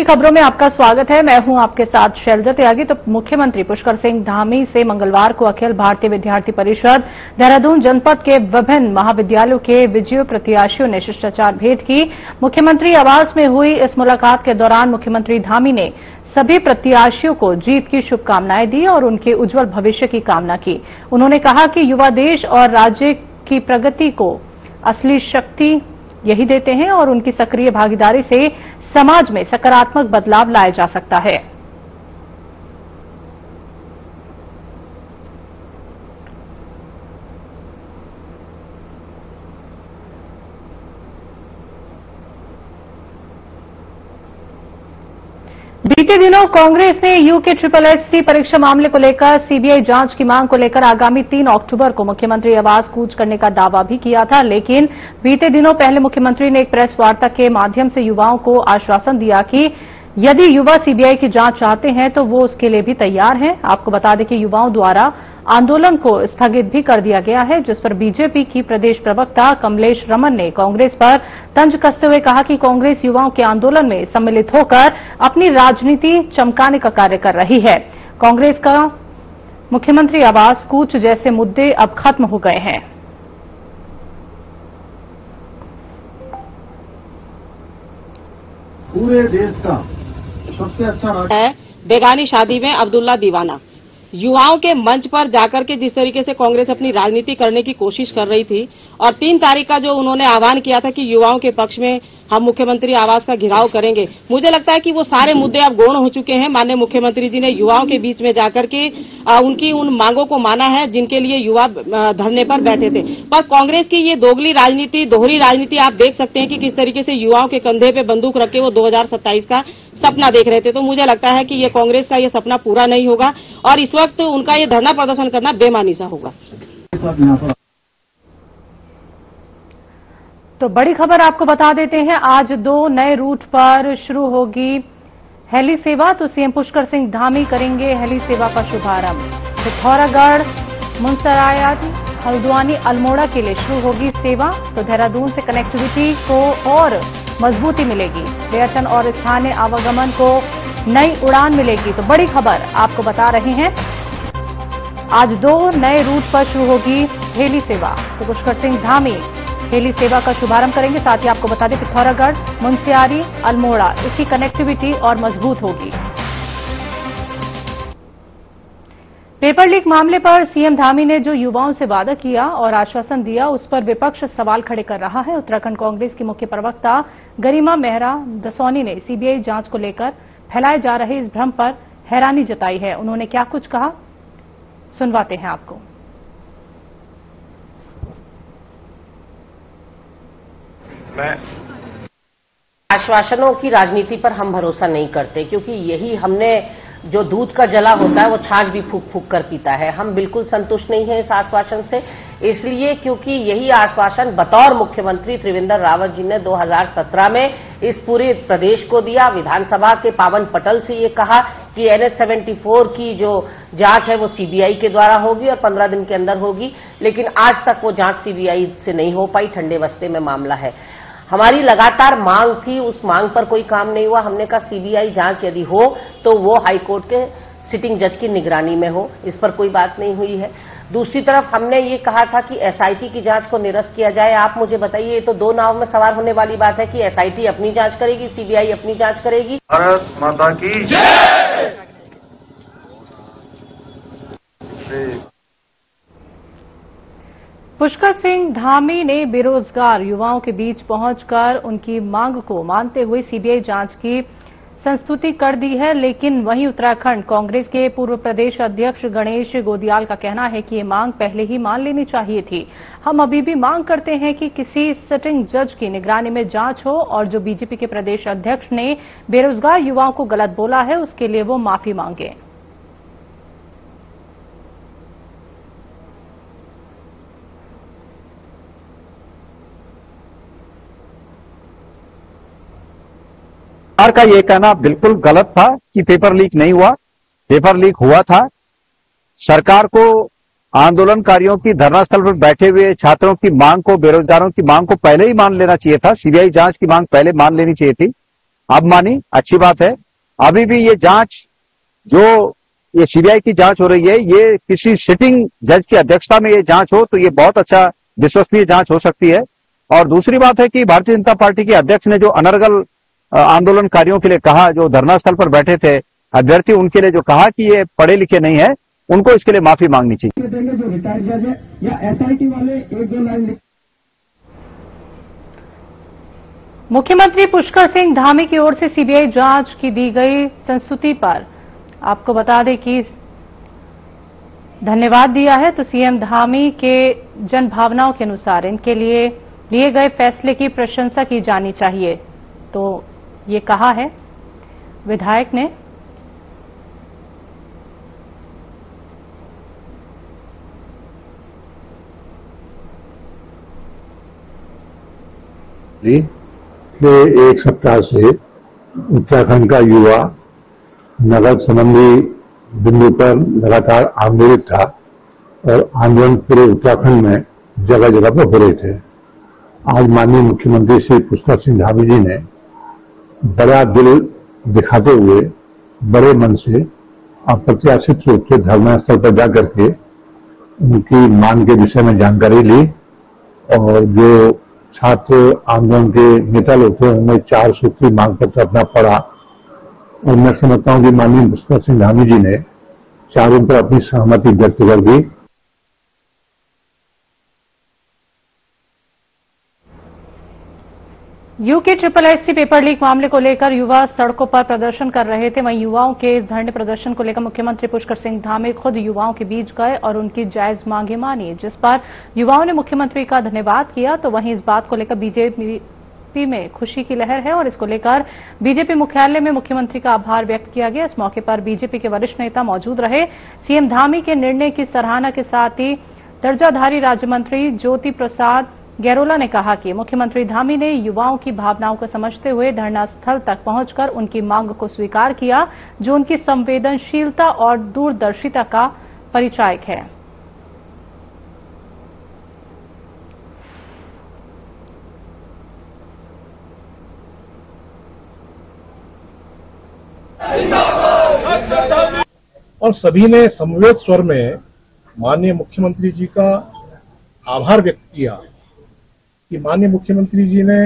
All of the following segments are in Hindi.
खबरों में आपका स्वागत है। मैं हूं आपके साथ शैलजा त्यागी। तो मुख्यमंत्री पुष्कर सिंह धामी से मंगलवार को अखिल भारतीय विद्यार्थी परिषद देहरादून जनपद के विभिन्न महाविद्यालयों के विजयी प्रत्याशियों ने शिष्टाचार भेंट की। मुख्यमंत्री आवास में हुई इस मुलाकात के दौरान मुख्यमंत्री धामी ने सभी प्रत्याशियों को जीत की शुभकामनाएं दी और उनके उज्जवल भविष्य की कामना की। उन्होंने कहा कि युवा देश और राज्य की प्रगति को असली शक्ति यही देते हैं और उनकी सक्रिय भागीदारी से समाज में सकारात्मक बदलाव लाया जा सकता है। बीते दिनों कांग्रेस ने यूके SSSC परीक्षा मामले को लेकर सीबीआई जांच की मांग को लेकर आगामी 3 अक्टूबर को मुख्यमंत्री आवास कूच करने का दावा भी किया था, लेकिन बीते दिनों पहले मुख्यमंत्री ने एक प्रेस वार्ता के माध्यम से युवाओं को आश्वासन दिया कि यदि युवा सीबीआई की जांच चाहते हैं तो वो उसके लिए भी तैयार हैं। आपको बता दें कि युवाओं द्वारा आंदोलन को स्थगित भी कर दिया गया है, जिस पर बीजेपी की प्रदेश प्रवक्ता कमलेश रमन ने कांग्रेस पर तंज कसते हुए कहा कि कांग्रेस युवाओं के आंदोलन में सम्मिलित होकर अपनी राजनीति चमकाने का कार्य कर रही है। कांग्रेस का मुख्यमंत्री आवास कूच जैसे मुद्दे अब खत्म हो गए हैं। पूरे देश का सबसे अच्छा है बेगानी शादी में अब्दुल्ला दीवाना। युवाओं के मंच पर जाकर के जिस तरीके से कांग्रेस अपनी राजनीति करने की कोशिश कर रही थी और 3 तारीख का जो उन्होंने आह्वान किया था कि युवाओं के पक्ष में हम मुख्यमंत्री आवास का घेराव करेंगे, मुझे लगता है कि वो सारे मुद्दे अब गौण हो चुके हैं। माननीय मुख्यमंत्री जी ने युवाओं के बीच में जाकर के उनकी उन मांगों को माना है जिनके लिए युवा धरने पर बैठे थे। पर कांग्रेस की ये दोगली राजनीति, दोहरी राजनीति आप देख सकते हैं कि किस तरीके से युवाओं के कंधे पे बंदूक रख के वो 2027 का सपना देख रहे थे। तो मुझे लगता है कि ये कांग्रेस का ये सपना पूरा नहीं होगा और इस वक्त उनका ये धरना प्रदर्शन करना बेमानी सा होगा। तो बड़ी खबर आपको बता देते हैं, आज 2 नए रूट पर शुरू होगी हेली सेवा। तो सीएम पुष्कर सिंह धामी करेंगे हेली सेवा का शुभारंभ। पिथौरागढ़, मुनस्यारी, हल्द्वानी, अल्मोड़ा के लिए शुरू होगी सेवा। तो देहरादून से कनेक्टिविटी को और मजबूती मिलेगी, पर्यटन और स्थानीय आवागमन को नई उड़ान मिलेगी। तो बड़ी खबर आपको बता रहे हैं, आज 2 नए रूट पर शुरू होगी हेली सेवा। तो पुष्कर सिंह धामी हेली सेवा का शुभारंभ करेंगे। साथ ही आपको बता दें पिथौरागढ़, मुनस्यारी, अल्मोड़ा, इसकी कनेक्टिविटी और मजबूत होगी। पेपर लीक मामले पर सीएम धामी ने जो युवाओं से वादा किया और आश्वासन दिया, उस पर विपक्ष सवाल खड़े कर रहा है। उत्तराखंड कांग्रेस की मुख्य प्रवक्ता गरिमा मेहरा दसौनी ने सीबीआई जांच को लेकर फैलाए जा रहे इस भ्रम पर हैरानी जताई है। उन्होंने क्या कुछ कहा, सुनवाते हैं आपको। आश्वासनों की राजनीति पर हम भरोसा नहीं करते, क्योंकि यही हमने जो दूध का जला होता है वो छाछ भी फूक फूक कर पीता है। हम बिल्कुल संतुष्ट नहीं हैं इस आश्वासन से, इसलिए क्योंकि यही आश्वासन बतौर मुख्यमंत्री त्रिवेंद्र रावत जी ने 2017 में इस पूरे प्रदेश को दिया। विधानसभा के पावन पटल से ये कहा कि NH-74 की जो जांच है वो सीबीआई के द्वारा होगी और 15 दिन के अंदर होगी, लेकिन आज तक वो जांच सीबीआई से नहीं हो पाई। ठंडे बस्ते में मामला है। हमारी लगातार मांग थी, उस मांग पर कोई काम नहीं हुआ। हमने कहा सीबीआई जांच यदि हो तो वो हाईकोर्ट के सिटिंग जज की निगरानी में हो, इस पर कोई बात नहीं हुई है। दूसरी तरफ हमने ये कहा था कि एसआईटी की जांच को निरस्त किया जाए। आप मुझे बताइए, ये तो 2 नाव में सवार होने वाली बात है कि एसआईटी अपनी जांच करेगी, सीबीआई अपनी जांच करेगी। भारत माता की जय। पुष्कर सिंह धामी ने बेरोजगार युवाओं के बीच पहुंचकर उनकी मांग को मानते हुए सीबीआई जांच की संस्तुति कर दी है, लेकिन वहीं उत्तराखंड कांग्रेस के पूर्व प्रदेश अध्यक्ष गणेश गोदियाल का कहना है कि ये मांग पहले ही मान लेनी चाहिए थी। हम अभी भी मांग करते हैं कि किसी सिटिंग जज की निगरानी में जांच हो और जो बीजेपी के प्रदेश अध्यक्ष ने बेरोजगार युवाओं को गलत बोला है उसके लिए वो माफी मांगे। सरकार का ये कहना बिल्कुल गलत था कि पेपर लीक नहीं हुआ। पेपर लीक हुआ था। सरकार को आंदोलनकारियों की धरना स्थल पर बैठे हुए छात्रों की मांग को, बेरोजगारों की मांग को पहले ही मान लेना चाहिए था। सीबीआई जांच की मांग पहले मान लेनी चाहिए थी। अब मानी, अच्छी बात है। अभी भी ये जांच, जो ये सीबीआई की जांच हो रही है, ये किसी सिटिंग जज की अध्यक्षता में ये जांच हो तो ये बहुत अच्छा विश्वसनीय जांच हो सकती है। और दूसरी बात है कि भारतीय जनता पार्टी के अध्यक्ष ने जो अनर्गल आंदोलनकारियों के लिए कहा, जो धरना स्थल पर बैठे थे अभ्यर्थी, उनके लिए जो कहा कि ये पढ़े लिखे नहीं है, उनको इसके लिए माफी मांगनी चाहिए। जो रिटायर्ड जज है या एसआईटी वाले एक दो लाइन। मुख्यमंत्री पुष्कर सिंह धामी की ओर से सीबीआई जांच की दी गई संस्तुति पर आपको बता दें कि धन्यवाद दिया है। तो सीएम धामी के जनभावनाओं के अनुसार इनके लिए लिए गए फैसले की प्रशंसा की जानी चाहिए, तो ये कहा है विधायक ने। पिछले एक सप्ताह से उत्तराखंड का युवा नगद संबंधी बिंदु पर लगातार आंदोलित था और आंदोलन पूरे उत्तराखंड में जगह जगह पर हो रहे थे। आज माननीय मुख्यमंत्री श्री पुष्कर सिंह धामी जी ने बड़ा दिल दिखाते हुए बड़े मन से अप्रत्याशित रूप से धरना स्थल पर जाकर के उनकी मांग के विषय में जानकारी ली और जो छात्र आंदोलन के नेता लोग थे उनमें 4 सूत्री मांग पत्र अपना पढ़ा और मैं समझता हूं कि माननीय पुष्कर सिंह धामी जी ने चारों पर अपनी सहमति व्यक्त कर दी। यूके SSSC पेपर लीक मामले को लेकर युवा सड़कों पर प्रदर्शन कर रहे थे। वहीं युवाओं के इस धरने प्रदर्शन को लेकर मुख्यमंत्री पुष्कर सिंह धामी खुद युवाओं के बीच गए और उनकी जायज मांगे मानी, जिस पर युवाओं ने मुख्यमंत्री का धन्यवाद किया। तो वहीं इस बात को लेकर बीजेपी में खुशी की लहर है और इसको लेकर बीजेपी मुख्यालय में मुख्यमंत्री का आभार व्यक्त किया गया। इस मौके पर बीजेपी के वरिष्ठ नेता मौजूद रहे। सीएम धामी के निर्णय की सराहना के साथ ही दर्जाधारी राज्य मंत्री ज्योति प्रसाद गैरोला ने कहा कि मुख्यमंत्री धामी ने युवाओं की भावनाओं को समझते हुए धरना स्थल तक पहुंचकर उनकी मांग को स्वीकार किया, जो उनकी संवेदनशीलता और दूरदर्शिता का परिचायक है। और सभी ने समवेत स्वर में माननीय मुख्यमंत्री जी का आभार व्यक्त किया कि माननीय मुख्यमंत्री जी ने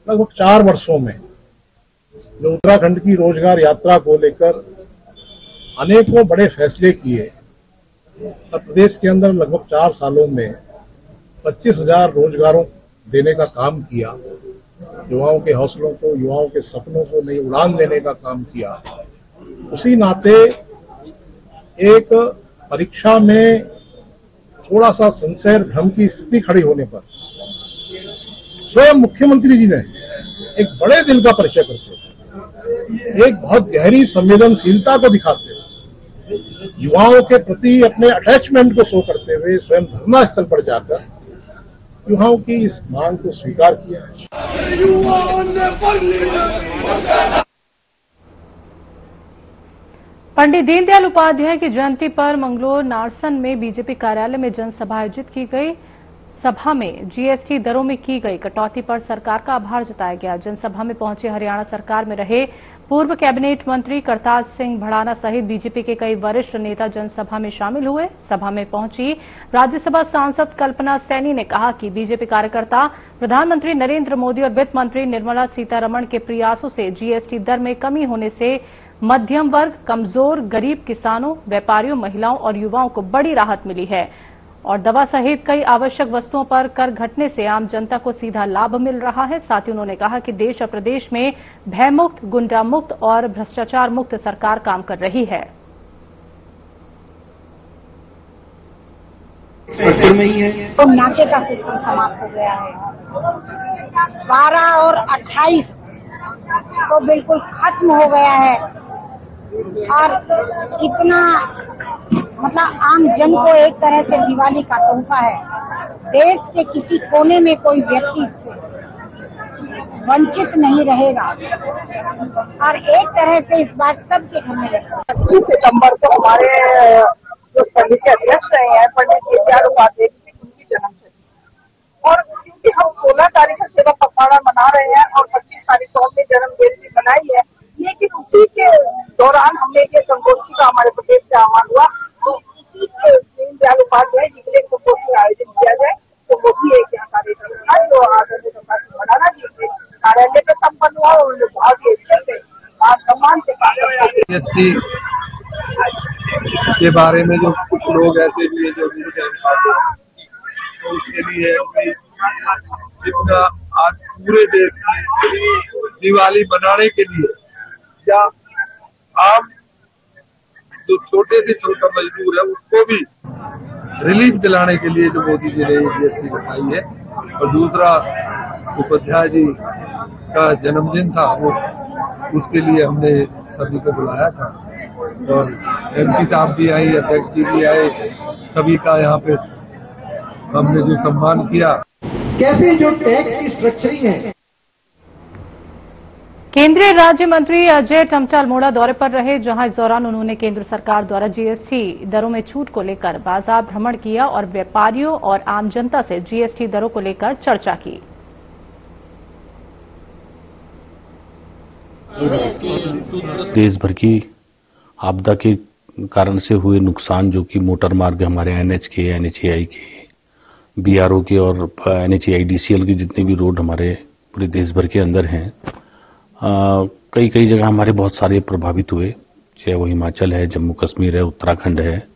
लगभग 4 वर्षों में जो उत्तराखंड की रोजगार यात्रा को लेकर अनेकों बड़े फैसले किए और प्रदेश के अंदर लगभग 4 सालों में 25,000 रोजगारों देने का काम किया, युवाओं के हौसलों को, युवाओं के सपनों को नई उड़ान देने का काम किया। उसी नाते एक परीक्षा में थोड़ा सा संशय भ्रम की स्थिति खड़ी होने पर स्वयं मुख्यमंत्री जी ने एक बड़े दिल का परिचय करते हुए, एक बहुत गहरी संवेदनशीलता को दिखाते हुए, युवाओं के प्रति अपने अटैचमेंट को शो करते हुए स्वयं धरना स्थल पर जाकर युवाओं की इस मांग को स्वीकार किया है। पंडित दीनदयाल उपाध्याय की जयंती पर मंगलोर नारसन में बीजेपी कार्यालय में जनसभा आयोजित की गई। सभा में जीएसटी दरों में की गई कटौती पर सरकार का आभार जताया गया। जनसभा में पहुंचे हरियाणा सरकार में रहे पूर्व कैबिनेट मंत्री करतार सिंह भड़ाना सहित बीजेपी के कई वरिष्ठ नेता जनसभा में शामिल हुए। सभा में पहुंची राज्यसभा सांसद कल्पना सैनी ने कहा कि बीजेपी कार्यकर्ता प्रधानमंत्री नरेंद्र मोदी और वित्त मंत्री निर्मला सीतारमण के प्रयासों से जीएसटी दर में कमी होने से मध्यम वर्ग, कमजोर, गरीब किसानों, व्यापारियों, महिलाओं और युवाओं को बड़ी राहत मिली है और दवा सहित कई आवश्यक वस्तुओं पर कर घटने से आम जनता को सीधा लाभ मिल रहा है। साथ ही उन्होंने कहा कि देश और प्रदेश में भयमुक्त, गुंडा मुक्त और भ्रष्टाचार मुक्त सरकार काम कर रही है। तो नाके का सिस्टम समाप्त हो गया है। 12 और 28 तो बिल्कुल खत्म हो गया है और इतना मतलब आम जन को एक तरह से दिवाली का तोहफा है। देश के किसी कोने में कोई व्यक्ति से वंचित नहीं रहेगा और एक तरह से इस बार सबके घर में 25 सितंबर को हमारे जो सभी के अध्यक्ष रहे हैं पंडित दीनदयाल उपाध्याय जी की उनकी जन्मदिन और क्योंकि हम 16 तारीख को सेवा पखवाड़ा मना रहे हैं और 25 तारीख को अपनी जन्मदिन बनाई है, लेकिन उसी के दौरान हमने ये संगोष्ठी का हमारे प्रदेश से आह्वान हुआ तो उसी के दीनदयाल उपाध्याय जी के लिए संगोष्ठी का आयोजन किया जाए। तो वो भी एक यहाँ कार्यक्रम था जो आदरणीय डॉक्टर मौलाना जी के कार्यालय में संपन्न हुआ। उन्होंने बहुत ही अच्छे से सम्मान से जीएसटी के बारे में जो कुछ लोग ऐसे भी है जो तो उसके लिए जितना आज पूरे देश में दिवाली मनाने के लिए या आम जो छोटे से छोटा मजदूर है उसको भी रिलीफ दिलाने के लिए जो मोदी जी ने जीएसटी बताई है। और दूसरा उपाध्याय जी का जन्मदिन था, वो उसके लिए हमने सभी को बुलाया था और एमपी साहब भी आए, अध्यक्ष जी भी आए, सभी का यहाँ पे हमने जो सम्मान किया। कैसे जो टैक्स की स्ट्रक्चरिंग है। केंद्रीय राज्य मंत्री अजय टमटा अल्मोड़ा दौरे पर रहे, जहां इस दौरान उन्होंने केंद्र सरकार द्वारा जीएसटी दरों में छूट को लेकर बाजार भ्रमण किया और व्यापारियों और आम जनता से जीएसटी दरों को लेकर चर्चा की। देश भर की आपदा के कारण से हुए नुकसान जो कि मोटर मार्ग हमारे एनएच के, एनएचएआई के, बीआरओ के और एनएचएआईडीसीएल के जितने भी रोड हमारे पूरे देश भर के अंदर हैं, कई कई जगह हमारे बहुत सारे प्रभावित हुए, चाहे वो हिमाचल है, जम्मू कश्मीर है, उत्तराखंड है।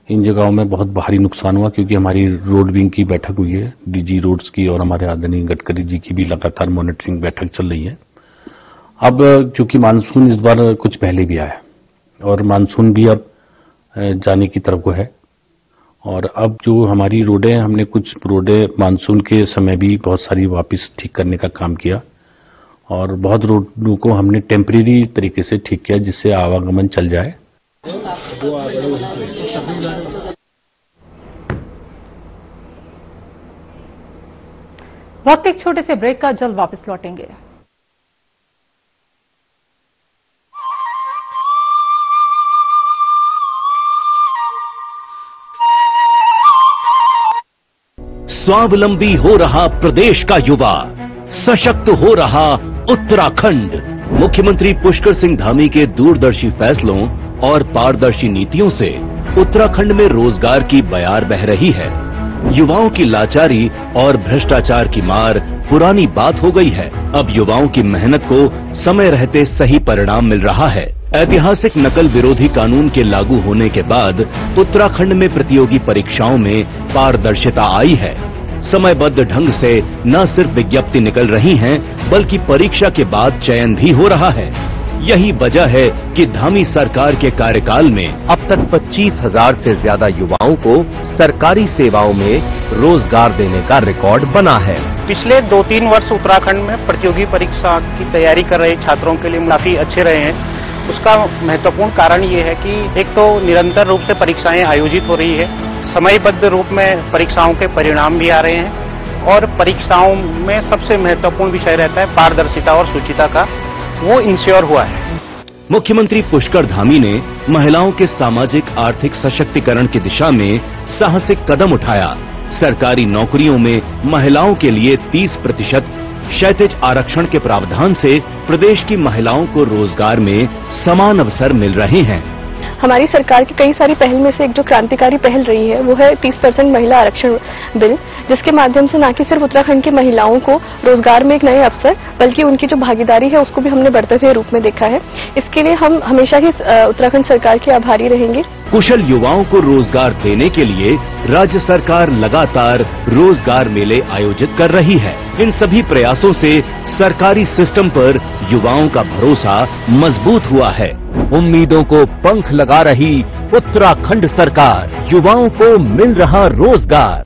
इन जगहों में बहुत भारी नुकसान हुआ क्योंकि हमारी रोड विंग की बैठक हुई है, डीजी रोड्स की, और हमारे आदरणीय गडकरी जी की भी लगातार मॉनिटरिंग बैठक चल रही है। अब चूंकि मानसून इस बार कुछ पहले भी आया और मानसून भी अब जाने की तरफ को है, और अब जो हमारी रोडें, हमने कुछ रोडें मानसून के समय भी बहुत सारी वापस ठीक करने का काम किया और बहुत रोडों को हमने टेम्परेरी तरीके से ठीक किया जिससे आवागमन चल जाए। वक्त एक छोटे से ब्रेक का, जल्द वापस लौटेंगे। स्वावलंबी हो रहा प्रदेश का युवा, सशक्त हो रहा उत्तराखंड। मुख्यमंत्री पुष्कर सिंह धामी के दूरदर्शी फैसलों और पारदर्शी नीतियों से उत्तराखंड में रोजगार की बयार बह रही है। युवाओं की लाचारी और भ्रष्टाचार की मार पुरानी बात हो गई है। अब युवाओं की मेहनत को समय रहते सही परिणाम मिल रहा है। ऐतिहासिक नकल विरोधी कानून के लागू होने के बाद उत्तराखंड में प्रतियोगी परीक्षाओं में पारदर्शिता आई है। समयबद्ध ढंग से न सिर्फ विज्ञप्ति निकल रही हैं, बल्कि परीक्षा के बाद चयन भी हो रहा है। यही वजह है कि धामी सरकार के कार्यकाल में अब तक 25,000 से ज्यादा युवाओं को सरकारी सेवाओं में रोजगार देने का रिकॉर्ड बना है। पिछले 2-3 वर्ष उत्तराखंड में प्रतियोगी परीक्षा की तैयारी कर रहे छात्रों के लिए काफी अच्छे रहे हैं। उसका महत्वपूर्ण कारण ये है कि एक तो निरंतर रूप से परीक्षाएं आयोजित हो रही है, समयबद्ध रूप में परीक्षाओं के परिणाम भी आ रहे हैं, और परीक्षाओं में सबसे महत्वपूर्ण विषय रहता है पारदर्शिता और शुचिता का, वो इंश्योर हुआ है। मुख्यमंत्री पुष्कर धामी ने महिलाओं के सामाजिक आर्थिक सशक्तिकरण की दिशा में साहसिक कदम उठाया। सरकारी नौकरियों में महिलाओं के लिए 30% क्षैतिज आरक्षण के प्रावधान से प्रदेश की महिलाओं को रोजगार में समान अवसर मिल रहे हैं। हमारी सरकार की कई सारी पहल में से एक जो क्रांतिकारी पहल रही है वो है 30% महिला आरक्षण बिल, जिसके माध्यम से न कि सिर्फ उत्तराखंड की महिलाओं को रोजगार में एक नए अवसर, बल्कि उनकी जो भागीदारी है उसको भी हमने बढ़ते हुए रूप में देखा है। इसके लिए हम हमेशा ही उत्तराखंड सरकार के आभारी रहेंगे। कुशल युवाओं को रोजगार देने के लिए राज्य सरकार लगातार रोजगार मेले आयोजित कर रही है। इन सभी प्रयासों से सरकारी सिस्टम पर युवाओं का भरोसा मजबूत हुआ है। उम्मीदों को पंख लगा रही उत्तराखंड सरकार, युवाओं को मिल रहा रोजगार।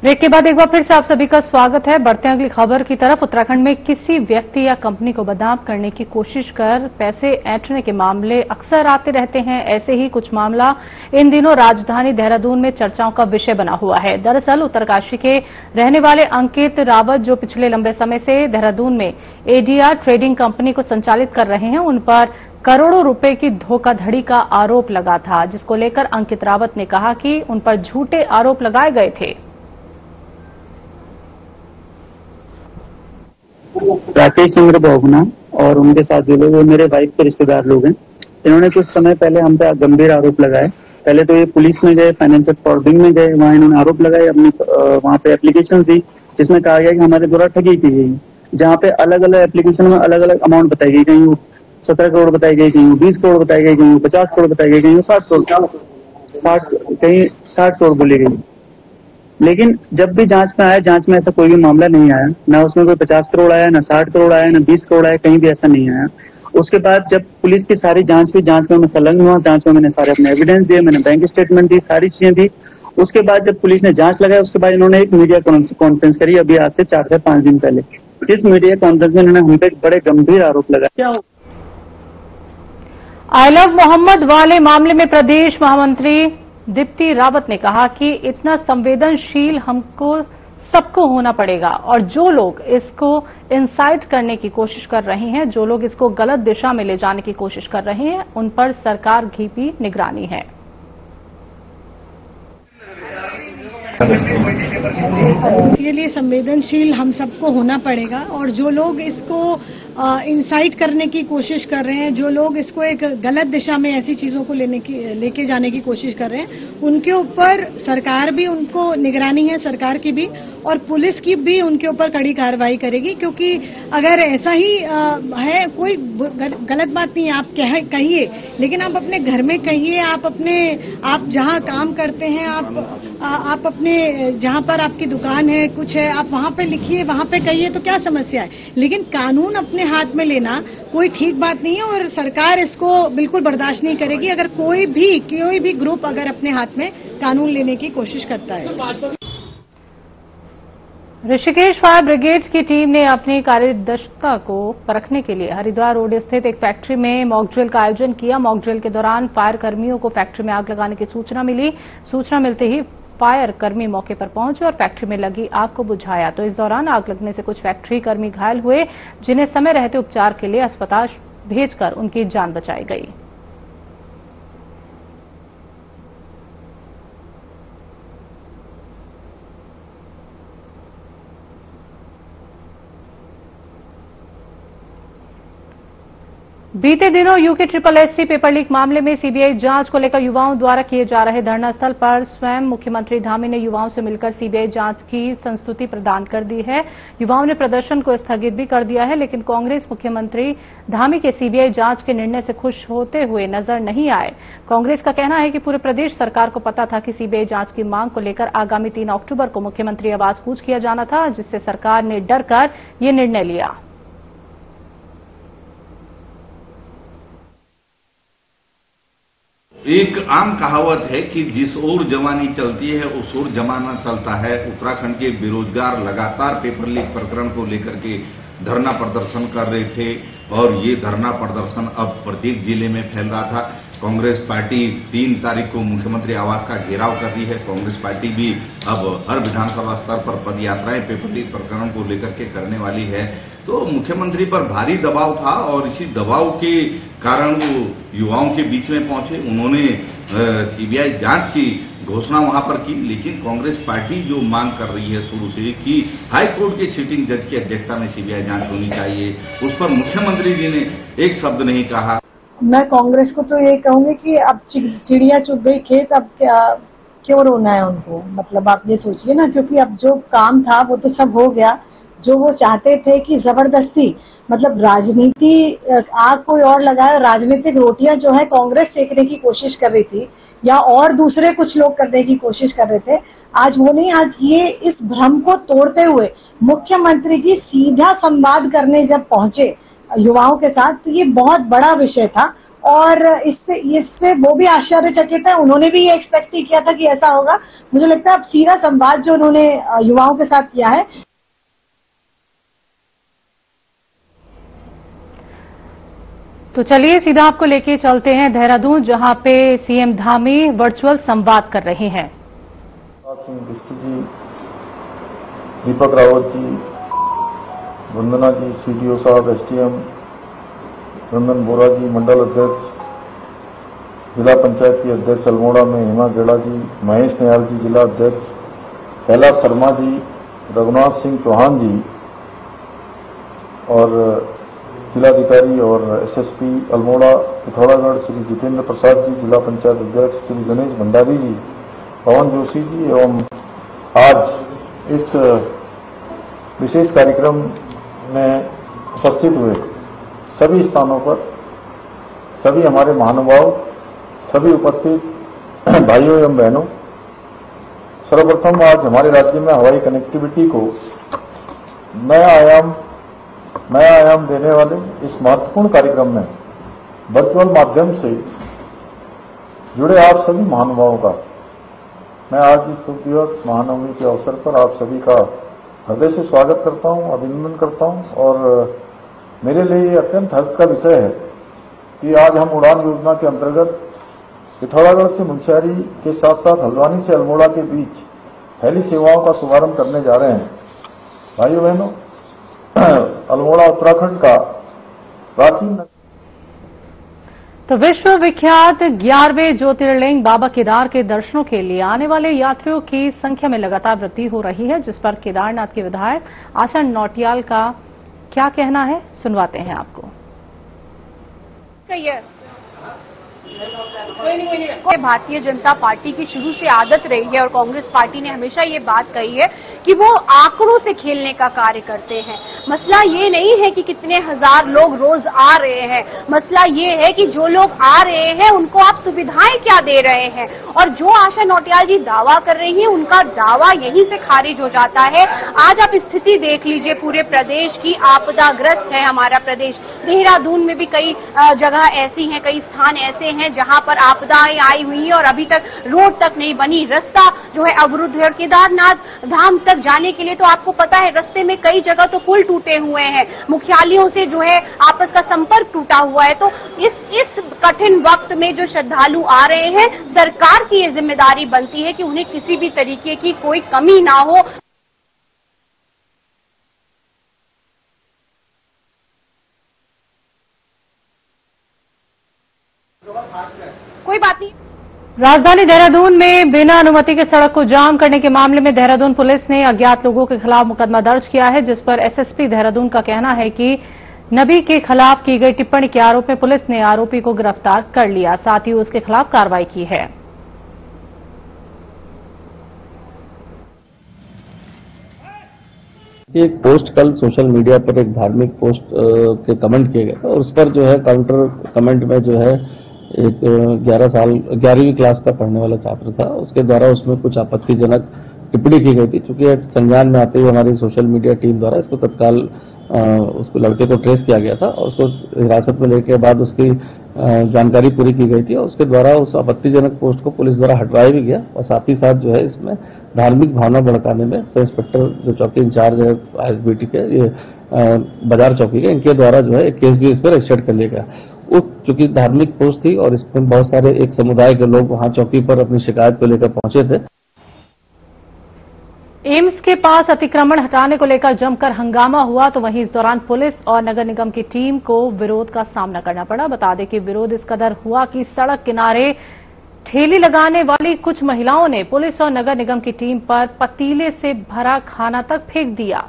ब्रेक के बाद एक बार फिर से आप सभी का स्वागत है। बढ़ते हैं अगली खबर की तरफ। उत्तराखंड में किसी व्यक्ति या कंपनी को बदनाम करने की कोशिश कर पैसे ऐंठने के मामले अक्सर आते रहते हैं। ऐसे ही कुछ मामला इन दिनों राजधानी देहरादून में चर्चाओं का विषय बना हुआ है। दरअसल उत्तरकाशी के रहने वाले अंकित रावत, जो पिछले लंबे समय से देहरादून में एडीआर ट्रेडिंग कंपनी को संचालित कर रहे हैं, उन पर करोड़ों रुपए की धोखाधड़ी का आरोप लगा था, जिसको लेकर अंकित रावत ने कहा कि उन पर झूठे आरोप लगाए गए थे। राकेश चंद्र बहुगुणा और उनके साथ जो लोग, वो मेरे वाइफ के रिश्तेदार लोग हैं। इन्होंने कुछ समय पहले हम पे गंभीर आरोप लगाए। पहले तो ये पुलिस में गए, फाइनेंशियल फ्रॉडिंग में गए, वहां इन्होंने आरोप लगाए, अपनी वहां पे एप्लीकेशन दी जिसमें कहा गया कि हमारे द्वारा ठगी की गई, जहाँ पे अलग अलग एप्लीकेशन में अलग अलग अमाउंट बताई गई। कहीं 17 करोड़ बताई गई, कहीं 20 करोड़ बताई गई, कहीं 50 करोड़ बताई गई, कहीं 60 करोड़ बोली गई। लेकिन जब भी जांच में आया, जांच में ऐसा कोई भी मामला नहीं आया, ना उसमें कोई 50 करोड़ आया, ना 60 करोड़ आया, ना 20 करोड़ आया, कहीं भी ऐसा नहीं आया। उसके बाद जब पुलिस की सारी जांच हुई, जांच में मैं संलग्न हुआ, जांच में मैंने सारे अपने एविडेंस दिए, मैंने बैंक स्टेटमेंट दी, सारी चीजें दी। उसके बाद जब पुलिस ने जांच लगाई, उसके बाद इन्होंने एक मीडिया कॉन्फ्रेंस करी अभी आज से 4 से 5 दिन पहले, जिस मीडिया कॉन्फ्रेंस में इन्होंने हम पे बड़े गंभीर आरोप लगाए। क्या आई लव मोहम्मद वाले मामले में प्रदेश महामंत्री दीप्ति रावत ने कहा कि इतना संवेदनशील हमको सबको होना पड़ेगा, और जो लोग इसको इंसाइट करने की कोशिश कर रहे हैं, जो लोग इसको गलत दिशा में ले जाने की कोशिश कर रहे हैं, उन पर सरकार की भी निगरानी है। के लिए संवेदनशील हम सबको होना पड़ेगा, और जो लोग इसको इंसाइट करने की कोशिश कर रहे हैं, जो लोग इसको एक गलत दिशा में ऐसी चीजों को लेके जाने की कोशिश कर रहे हैं, उनके ऊपर सरकार भी, उनको निगरानी है सरकार की भी, और पुलिस की भी उनके ऊपर कड़ी कार्रवाई करेगी। क्योंकि अगर ऐसा ही है, कोई गलत बात नहीं, आप कहिए, लेकिन आप अपने घर में कहिए, आप जहां काम करते हैं, आप अपने जहां पर आपकी दुकान है, कुछ है, आप वहां पे लिखिए, वहां पे कहिए, तो क्या समस्या है। लेकिन कानून अपने हाथ में लेना कोई ठीक बात नहीं है, और सरकार इसको बिल्कुल बर्दाश्त नहीं करेगी अगर कोई भी ग्रुप अगर अपने हाथ में कानून लेने की कोशिश करता है। ऋषिकेश फायर ब्रिगेड की टीम ने अपनी कार्यदक्षता को परखने के लिए हरिद्वार रोड स्थित एक फैक्ट्री में मॉक ड्रिल का आयोजन किया। मॉक ड्रिल के दौरान फायर कर्मियों को फैक्ट्री में आग लगाने की सूचना मिली। सूचना मिलते ही फायर कर्मी मौके पर पहुंचे और फैक्ट्री में लगी आग को बुझाया। तो इस दौरान आग लगने से कुछ फैक्ट्री कर्मी घायल हुए, जिन्हें समय रहते उपचार के लिए अस्पताल भेजकर उनकी जान बचाई गई। बीते दिनों यूके SSSC पेपर लीक मामले में सीबीआई जांच को लेकर युवाओं द्वारा किए जा रहे धरना स्थल पर स्वयं मुख्यमंत्री धामी ने युवाओं से मिलकर सीबीआई जांच की संस्तुति प्रदान कर दी है। युवाओं ने प्रदर्शन को स्थगित भी कर दिया है, लेकिन कांग्रेस मुख्यमंत्री धामी के सीबीआई जांच के निर्णय से खुश होते हुए नजर नहीं आए। कांग्रेस का कहना है कि पूरे प्रदेश सरकार को पता था कि सीबीआई जांच की मांग को लेकर आगामी 3 अक्टूबर को मुख्यमंत्री आवास कूच किया जाना था, जिससे सरकार ने डरकर ये निर्णय लिया। एक आम कहावत है कि जिस ओर जवानी चलती है उस ओर जमाना चलता है। उत्तराखंड के बेरोजगार लगातार पेपर लीक प्रकरण को लेकर के धरना प्रदर्शन कर रहे थे, और ये धरना प्रदर्शन अब प्रत्येक जिले में फैल रहा था। कांग्रेस पार्टी 3 तारीख को मुख्यमंत्री आवास का घेराव कर रही है। कांग्रेस पार्टी भी अब हर विधानसभा स्तर पर पदयात्राएं पेपर लीक प्रकरण को लेकर के करने वाली है। तो मुख्यमंत्री पर भारी दबाव था, और इसी दबाव के कारण वो युवाओं के बीच में पहुंचे। उन्होंने सीबीआई जांच की घोषणा वहां पर की, लेकिन कांग्रेस पार्टी जो मांग कर रही है शुरू से कि हाई कोर्ट के सिटिंग जज की अध्यक्षता में सीबीआई जांच होनी चाहिए, उस पर मुख्यमंत्री जी ने एक शब्द नहीं कहा। मैं कांग्रेस को तो ये कहूंगी कि अब चिड़िया चुग गई खेत, अब क्यों रोना है उनको। मतलब आप ये सोचिए ना, क्योंकि अब जो काम था वो तो सब हो गया। जो वो चाहते थे कि जबरदस्ती, मतलब राजनीति आग कोई और लगाए, राजनीतिक रोटियां जो है कांग्रेस सेकने की कोशिश कर रही थी, या और दूसरे कुछ लोग करने की कोशिश कर रहे थे, आज वो नहीं। आज ये इस भ्रम को तोड़ते हुए मुख्यमंत्री जी सीधा संवाद करने जब पहुंचे युवाओं के साथ, तो ये बहुत बड़ा विषय था। और इससे वो भी आश्चर्यचकित है। उन्होंने भी ये एक्सपेक्ट नहीं किया था कि ऐसा होगा। मुझे लगता है अब सीधा संवाद जो उन्होंने युवाओं के साथ किया है। तो चलिए सीधा आपको लेके चलते हैं देहरादून, जहां पे सीएम धामी वर्चुअल संवाद कर रहे हैं। जी, दीपक रावत जी, वंदना जी, सीडीओ साहब, एसडीएम रंजन बोरा जी, मंडल अध्यक्ष, जिला पंचायत की अध्यक्ष अल्मोड़ा में हेमा गेड़ा जी, महेश निहाल जी जिला अध्यक्ष, कैलाश शर्मा जी, रघुनाथ सिंह चौहान जी और जिलाधिकारी और एसएसपी अल्मोड़ा पिथौरागढ़ श्री जितेंद्र प्रसाद जी, जिला पंचायत अध्यक्ष श्री गणेश भंडारी जी, पवन जोशी जी एवं आज इस विशेष कार्यक्रम में उपस्थित हुए सभी स्थानों पर सभी हमारे महानुभाव, सभी उपस्थित भाइयों एवं बहनों, सर्वप्रथम आज हमारे राज्य में हवाई कनेक्टिविटी को नया आयाम देने वाले इस महत्वपूर्ण कार्यक्रम में वर्चुअल माध्यम से जुड़े आप सभी महानुभावों का मैं आज इस शुभ दिवस महानवमी के अवसर पर आप सभी का हृदय से स्वागत करता हूं, अभिनंदन करता हूं। और मेरे लिए ये अत्यंत हर्ष का विषय है कि आज हम उड़ान योजना के अंतर्गत पिथौरागढ़ से मुंशियारी के साथ साथ हल्द्वानी से अल्मोड़ा के बीच हेली सेवाओं का शुभारंभ करने जा रहे हैं। भाइयों बहनों, अल्मोड़ा उत्तराखंड का प्राचीन तो विश्व विख्यात 11वें ज्योतिर्लिंग बाबा केदार के दर्शनों के लिए आने वाले यात्रियों की संख्या में लगातार वृद्धि हो रही है, जिस पर केदारनाथ के विधायक आशा नौटियाल का क्या कहना है, सुनवाते हैं आपको। भारतीय जनता पार्टी की शुरू से आदत रही है और कांग्रेस पार्टी ने हमेशा ये बात कही है कि वो आंकड़ों से खेलने का कार्य करते हैं। मसला ये नहीं है कि कितने हजार लोग रोज आ रहे हैं, मसला ये है कि जो लोग आ रहे हैं उनको आप सुविधाएं क्या दे रहे हैं। और जो आशा नौटियाल जी दावा कर रही हैं, उनका दावा यहीं से खारिज हो जाता है। आज आप स्थिति देख लीजिए, पूरे प्रदेश की आपदाग्रस्त है हमारा प्रदेश। देहरादून में भी कई जगह ऐसी हैं, कई स्थान ऐसे हैं जहां पर आपदाएं आई हुई हैं और अभी तक रोड तक नहीं बनी, रास्ता जो है अवरुद्ध है। और केदारनाथ धाम तक जाने के लिए तो आपको पता है रास्ते में कई जगह तो पुल टूटे हुए हैं, मुख्यालयों से जो है आपस का संपर्क टूटा हुआ है। तो इस कठिन वक्त में जो श्रद्धालु आ रहे हैं, सरकार की ये जिम्मेदारी बनती है कि उन्हें किसी भी तरीके की कोई कमी ना हो। कोई बात नहीं। राजधानी देहरादून में बिना अनुमति के सड़क को जाम करने के मामले में देहरादून पुलिस ने अज्ञात लोगों के खिलाफ मुकदमा दर्ज किया है, जिस पर एसएसपी देहरादून का कहना है कि नबी के खिलाफ की गई टिप्पणी के आरोप में पुलिस ने आरोपी को गिरफ्तार कर लिया, साथ ही उसके खिलाफ कार्रवाई की है। एक पोस्ट कल सोशल मीडिया पर एक धार्मिक पोस्ट के कमेंट किए गए थे और उस पर जो है काउंटर कमेंट में जो है एक 11वीं क्लास का पढ़ने वाला छात्र था, उसके द्वारा उसमें कुछ आपत्तिजनक टिप्पणी की गई थी। चूंकि संज्ञान में आते हुए हमारी सोशल मीडिया टीम द्वारा इसको तत्काल उसको लड़के को ट्रेस किया गया था और उसको हिरासत में लेने के बाद उसकी जानकारी पूरी की गई थी और उसके द्वारा उस आपत्तिजनक पोस्ट को पुलिस द्वारा हटवाया भी गया। और साथ ही साथ जो है इसमें धार्मिक भावना भड़काने में सब इंस्पेक्टर जो चौकी इंचार्ज है आईएसबीटी के, ये बाजार चौकी के, इनके द्वारा जो है एक केस भी इस पर रजिस्टर्ड कर लिया गया। चूंकि धार्मिक पोस्ट थी और इसमें बहुत सारे एक समुदाय के लोग वहां चौकी पर अपनी शिकायत को लेकर पहुंचे थे। एम्स के पास अतिक्रमण हटाने को लेकर जमकर हंगामा हुआ, तो वहीं इस दौरान पुलिस और नगर निगम की टीम को विरोध का सामना करना पड़ा। बता दें कि विरोध इस कदर हुआ कि सड़क किनारे ठेली लगाने वाली कुछ महिलाओं ने पुलिस और नगर निगम की टीम पर पतीले से भरा खाना तक फेंक दिया।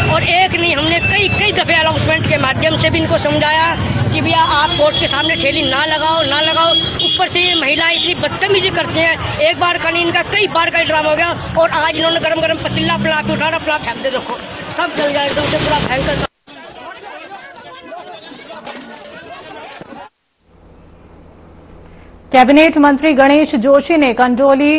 और एक नहीं, हमने कई दफे अनाउंसमेंट के माध्यम से भी इनको समझाया कि भैया आप कोर्ट के सामने ठेली ना लगाओ। ऊपर से ये महिलाएं इतनी बदतमीजी करते हैं। एक बार का नहीं, इनका कई बार का ड्रामा हो गया और आज इन्होंने गरम पतीला पिला के उठाना पिला फेंक दे, देखो सब जल गया एकदम से पूरा भयंकर। कैबिनेट मंत्री गणेश जोशी ने कंडोली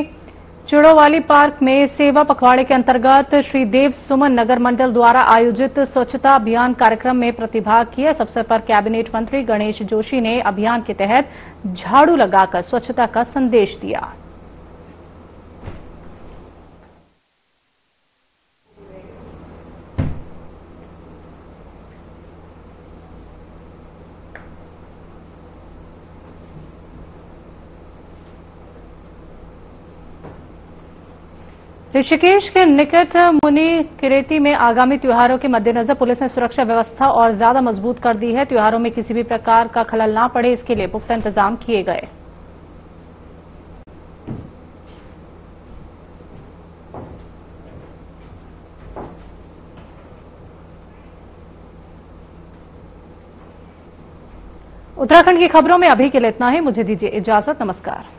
चुड़ोवाली पार्क में सेवा पखवाड़े के अंतर्गत श्री देव सुमन नगर मंडल द्वारा आयोजित स्वच्छता अभियान कार्यक्रम में प्रतिभाग किया। इस अवसर पर कैबिनेट मंत्री गणेश जोशी ने अभियान के तहत झाड़ू लगाकर स्वच्छता का संदेश दिया। ऋषिकेश के निकट मुनि किरेती में आगामी त्योहारों के मद्देनजर पुलिस ने सुरक्षा व्यवस्था और ज्यादा मजबूत कर दी है। त्योहारों में किसी भी प्रकार का खलल ना पड़े, इसके लिए पुख्ता इंतजाम किए गए। उत्तराखंड की खबरों में अभी के लिए इतना ही। मुझे दीजिए इजाजत। नमस्कार।